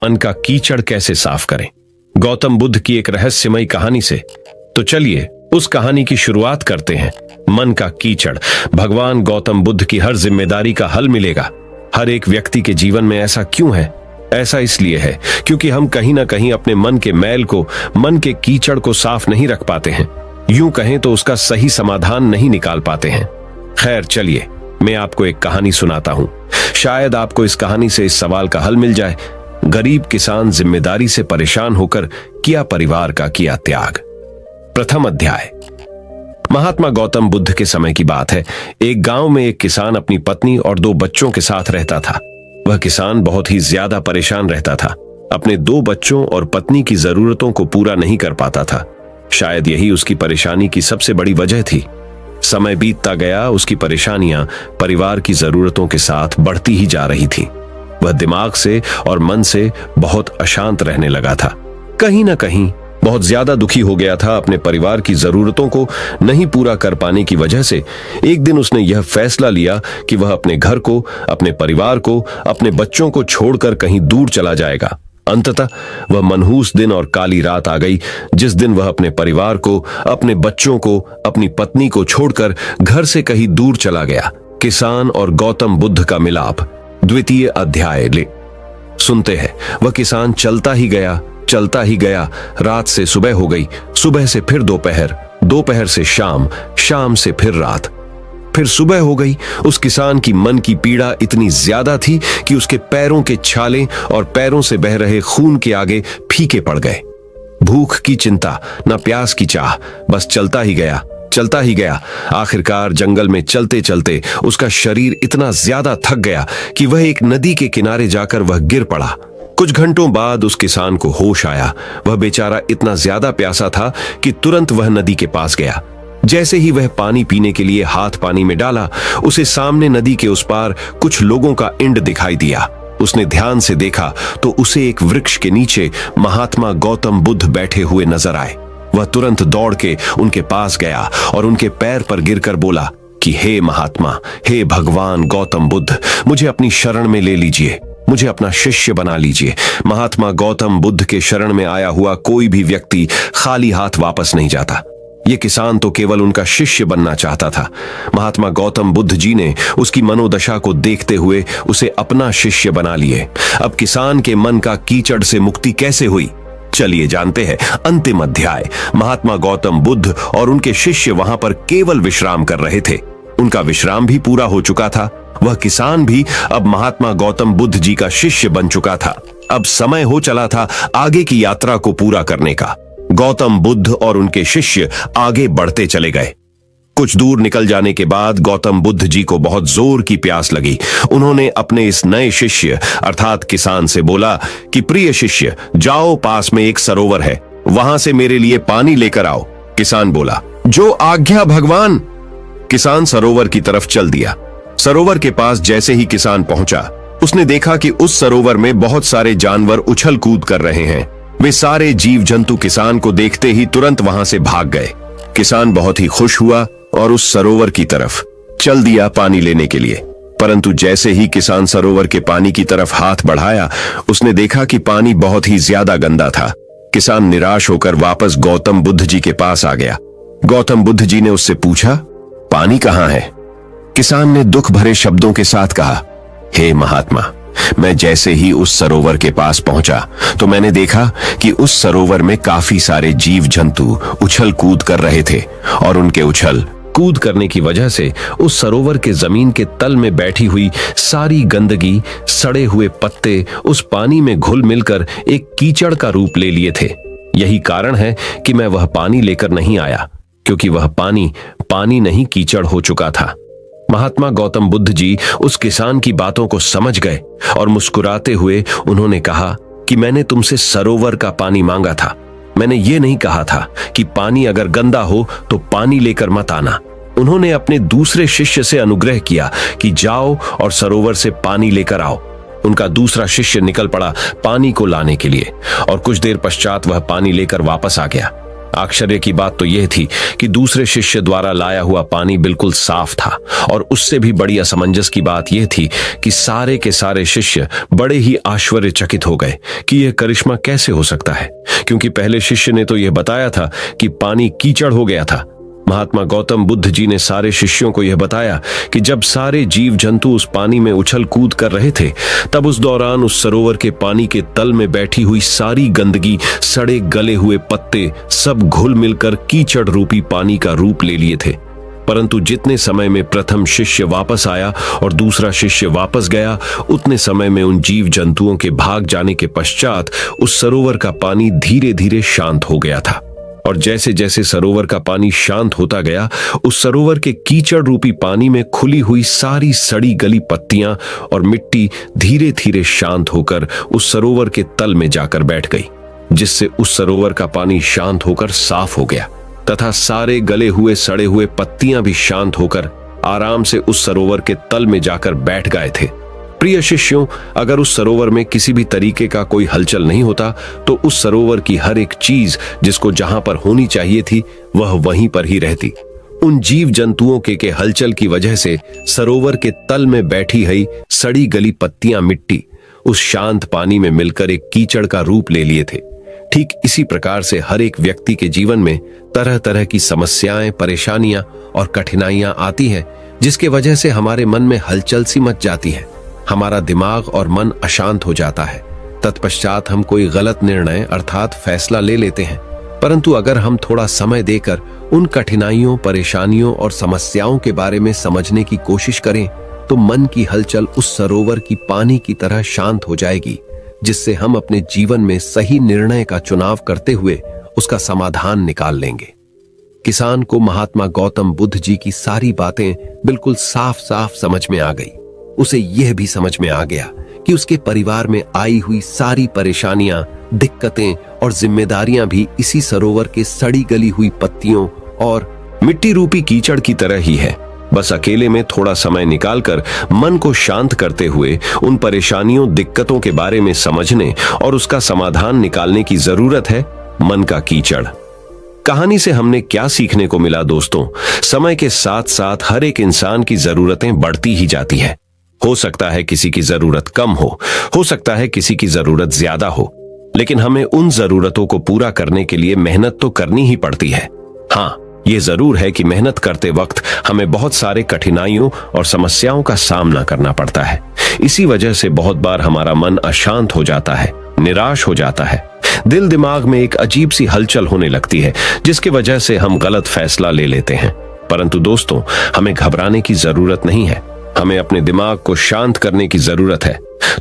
मन का कीचड़ कैसे साफ करें, गौतम बुद्ध की एक रहस्यमयी कहानी से। तो चलिए उस कहानी की शुरुआत करते हैं। मन का कीचड़। भगवान गौतम बुद्ध की हर जिम्मेदारी का हल मिलेगा। हर एक व्यक्ति के जीवन में ऐसा क्यों है? ऐसा इसलिए है क्योंकि हम कहीं ना कहीं अपने मन के मैल को, मन के कीचड़ को साफ नहीं रख पाते हैं। यूं कहें तो उसका सही समाधान नहीं निकाल पाते हैं। खैर चलिए, मैं आपको एक कहानी सुनाता हूं। शायद आपको इस कहानी से इस सवाल का हल मिल जाए। गरीब किसान जिम्मेदारी से परेशान होकर किया परिवार का किया त्याग। प्रथम अध्याय। महात्मा गौतम बुद्ध के समय की बात है। एक गांव में एक किसान अपनी पत्नी और 2 बच्चों के साथ रहता था। वह किसान बहुत ही ज्यादा परेशान रहता था। अपने 2 बच्चों और पत्नी की जरूरतों को पूरा नहीं कर पाता था। शायद यही उसकी परेशानी की सबसे बड़ी वजह थी। समय बीतता गया, उसकी परेशानियां परिवार की जरूरतों के साथ बढ़ती ही जा रही थी। वह दिमाग से और मन से बहुत अशांत रहने लगा था। कहीं ना कहीं बहुत ज्यादा दुखी हो गया था अपने परिवार की जरूरतों को नहीं पूरा कर पाने की वजह से। एक दिन उसने यह फैसला लिया कि वह अपने घर को, अपने परिवार को, अपने बच्चों को छोड़कर कहीं दूर चला जाएगा। अंततः वह मनहूस दिन और काली रात आ गई जिस दिन वह अपने परिवार को, अपने बच्चों को, अपनी पत्नी को छोड़कर घर से कहीं दूर चला गया। किसान और गौतम बुद्ध का मिलाप। द्वितीय अध्याय ले सुनते हैं। वह किसान चलता ही गया, चलता ही गया। रात से सुबह हो गई, सुबह से फिर दोपहर, दोपहर से शाम, शाम से फिर रात, फिर सुबह हो गई। उस किसान की मन की पीड़ा इतनी ज्यादा थी कि उसके पैरों के छाले और पैरों से बह रहे खून के आगे फीके पड़ गए। भूख की चिंता, न प्यास की चाह, बस चलता ही गया, चलता ही गया। आखिरकार जंगल में चलते चलते उसका शरीर इतना ज्यादा थक गया कि वह एक नदी के किनारे जाकर वह गिर पड़ा। कुछ घंटों बाद उस किसान को होश आया। वह बेचारा इतना ज्यादा प्यासा था कि तुरंत वह नदी के पास गया। जैसे ही वह पानी पीने के लिए हाथ पानी में डाला, उसे सामने नदी के उस पार कुछ लोगों का इंड दिखाई दिया। उसने ध्यान से देखा तो उसे एक वृक्ष के नीचे महात्मा गौतम बुद्ध बैठे हुए नजर आए। वह तुरंत दौड़ के उनके पास गया और उनके पैर पर गिरकर बोला कि हे महात्मा, हे भगवान गौतम बुद्ध, मुझे अपनी शरण में ले लीजिए, मुझे अपना शिष्य बना लीजिए। महात्मा गौतम बुद्ध के शरण में आया हुआ कोई भी व्यक्ति खाली हाथ वापस नहीं जाता। ये किसान तो केवल उनका शिष्य बनना चाहता था। महात्मा गौतम बुद्ध जी ने उसकी मनोदशा को देखते हुए उसे अपना शिष्य बना लिए। अब किसान के मन का कीचड़ से मुक्ति कैसे हुई, चलिए जानते हैं। अंतिम अध्याय। महात्मा गौतम बुद्ध और उनके शिष्य वहां पर केवल विश्राम कर रहे थे। उनका विश्राम भी पूरा हो चुका था। वह किसान भी अब महात्मा गौतम बुद्ध जी का शिष्य बन चुका था। अब समय हो चला था आगे की यात्रा को पूरा करने का। गौतम बुद्ध और उनके शिष्य आगे बढ़ते चले गए। कुछ दूर निकल जाने के बाद गौतम बुद्ध जी को बहुत जोर की प्यास लगी। उन्होंने अपने इस नए शिष्य अर्थात किसान से बोला कि प्रिय शिष्य, जाओ, पास में एक सरोवर है, वहां से मेरे लिए पानी लेकर आओ। किसान बोला, जो आज्ञा भगवान। किसान सरोवर की तरफ चल दिया। सरोवर के पास जैसे ही किसान पहुंचा, उसने देखा कि उस सरोवर में बहुत सारे जानवर उछल कूद कर रहे हैं। वे सारे जीव जंतु किसान को देखते ही तुरंत वहां से भाग गए। किसान बहुत ही खुश हुआ और उस सरोवर की तरफ चल दिया पानी लेने के लिए। परंतु जैसे ही किसान सरोवर के पानी की तरफ हाथ बढ़ाया, उसने देखा कि पानी बहुत ही ज्यादा गंदा था। किसान निराश होकर वापस गौतम बुद्ध जी के पास आ गया। गौतम बुद्ध जी ने उससे पूछा, पानी कहाँ है? किसान ने दुख भरे शब्दों के साथ कहा, हे महात्मा, मैं जैसे ही उस सरोवर के पास पहुंचा तो मैंने देखा कि उस सरोवर में काफी सारे जीव जंतु उछल कूद कर रहे थे और उनके उछल कूद करने की वजह से उस सरोवर के जमीन के तल में बैठी हुई सारी गंदगी, सड़े हुए पत्ते उस पानी में घुल मिलकर एक कीचड़ का रूप ले लिए थे। यही कारण है कि मैं वह पानी लेकर नहीं आया, क्योंकि वह पानी नहीं कीचड़ हो चुका था। महात्मा गौतम बुद्ध जी उस किसान की बातों को समझ गए और मुस्कुराते हुए उन्होंने कहा कि मैंने तुमसे सरोवर का पानी मांगा था। मैंने ये नहीं कहा था कि पानी अगर गंदा हो तो पानी लेकर मत आना। उन्होंने अपने दूसरे शिष्य से अनुग्रह किया कि जाओ और सरोवर से पानी लेकर आओ। उनका दूसरा शिष्य निकल पड़ा पानी को लाने के लिए और कुछ देर पश्चात वह पानी लेकर वापस आ गया। आश्चर्य की बात तो यह थी कि दूसरे शिष्य द्वारा लाया हुआ पानी बिल्कुल साफ था, और उससे भी बड़ी असमंजस की बात यह थी कि सारे के सारे शिष्य बड़े ही आश्चर्यचकित हो गए कि यह करिश्मा कैसे हो सकता है, क्योंकि पहले शिष्य ने तो यह बताया था कि पानी कीचड़ हो गया था। महात्मा गौतम बुद्ध जी ने सारे शिष्यों को यह बताया कि जब सारे जीव जंतु उस पानी में उछल कूद कर रहे थे, तब उस दौरान उस सरोवर के पानी के तल में बैठी हुई सारी गंदगी, सड़े गले हुए पत्ते, सब घुल मिलकर कीचड़ रूपी पानी का रूप ले लिए थे। परंतु जितने समय में प्रथम शिष्य वापस आया और दूसरा शिष्य वापस गया, उतने समय में उन जीव जंतुओं के भाग जाने के पश्चात उस सरोवर का पानी धीरे धीरे शांत हो गया था। और जैसे जैसे सरोवर का पानी शांत होता गया, उस सरोवर के कीचड़ रूपी पानी में खुली हुई सारी सड़ी गली पत्तियां और मिट्टी धीरे धीरे शांत होकर उस सरोवर के तल में जाकर बैठ गई, जिससे उस सरोवर का पानी शांत होकर साफ हो गया तथा सारे गले हुए सड़े हुए पत्तियां भी शांत होकर आराम से उस सरोवर के तल में जाकर बैठ गए थे। प्रिय शिष्यों, अगर उस सरोवर में किसी भी तरीके का कोई हलचल नहीं होता, तो उस सरोवर की हर एक चीज जिसको जहां पर होनी चाहिए थी, वह वहीं पर ही रहती। उन जीव जंतुओं के हलचल की वजह से सरोवर के तल में बैठी हुई सड़ी गली पत्तियां, मिट्टी उस शांत पानी में मिलकर एक कीचड़ का रूप ले लिए थे। ठीक इसी प्रकार से हर एक व्यक्ति के जीवन में तरह तरह की समस्याएं, परेशानियां और कठिनाइयां आती हैं, जिसके वजह से हमारे मन में हलचल सी मच जाती है। हमारा दिमाग और मन अशांत हो जाता है। तत्पश्चात हम कोई गलत निर्णय अर्थात फैसला ले लेते हैं। परंतु अगर हम थोड़ा समय देकर उन कठिनाइयों, परेशानियों और समस्याओं के बारे में समझने की कोशिश करें, तो मन की हलचल उस सरोवर की पानी की तरह शांत हो जाएगी, जिससे हम अपने जीवन में सही निर्णय का चुनाव करते हुए उसका समाधान निकाल लेंगे। किसान को महात्मा गौतम बुद्ध जी की सारी बातें बिल्कुल साफ साफ समझ में आ गई। उसे यह भी समझ में आ गया कि उसके परिवार में आई हुई सारी परेशानियां, दिक्कतें और जिम्मेदारियां भी इसी सरोवर के सड़ी गली हुई पत्तियों और मिट्टी रूपी कीचड़ की तरह ही है। बस अकेले में थोड़ा समय निकालकर मन को शांत करते हुए उन परेशानियों, दिक्कतों के बारे में समझने और उसका समाधान निकालने की जरूरत है। मन का कीचड़। कहानी से हमने क्या सीखने को मिला दोस्तों? समय के साथ साथ हर एक इंसान की जरूरतें बढ़ती ही जाती है। हो सकता है किसी की जरूरत कम हो सकता है किसी की जरूरत ज्यादा हो, लेकिन हमें उन जरूरतों को पूरा करने के लिए मेहनत तो करनी ही पड़ती है। हाँ, ये जरूर है कि मेहनत करते वक्त हमें बहुत सारे कठिनाइयों और समस्याओं का सामना करना पड़ता है। इसी वजह से बहुत बार हमारा मन अशांत हो जाता है, निराश हो जाता है, दिल दिमाग में एक अजीब सी हलचल होने लगती है, जिसकी वजह से हम गलत फैसला ले लेते हैं। परंतु दोस्तों, हमें घबराने की जरूरत नहीं है। हमें अपने दिमाग को शांत करने की जरूरत है।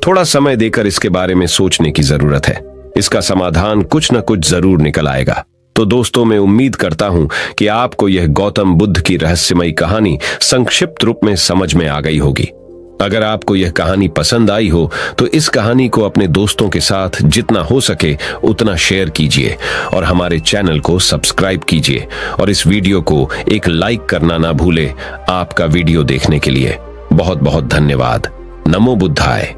थोड़ा समय देकर इसके बारे में सोचने की जरूरत है। इसका समाधान कुछ न कुछ जरूर निकल आएगा। तो दोस्तों, मैं उम्मीद करता हूं कि आपको यह गौतम बुद्ध की रहस्यमयी कहानी संक्षिप्त रूप में समझ में आ गई होगी। अगर आपको यह कहानी पसंद आई हो तो इस कहानी को अपने दोस्तों के साथ जितना हो सके उतना शेयर कीजिए और हमारे चैनल को सब्सक्राइब कीजिए और इस वीडियो को एक लाइक करना ना भूले। आपका वीडियो देखने के लिए बहुत बहुत धन्यवाद। नमो बुद्धाय।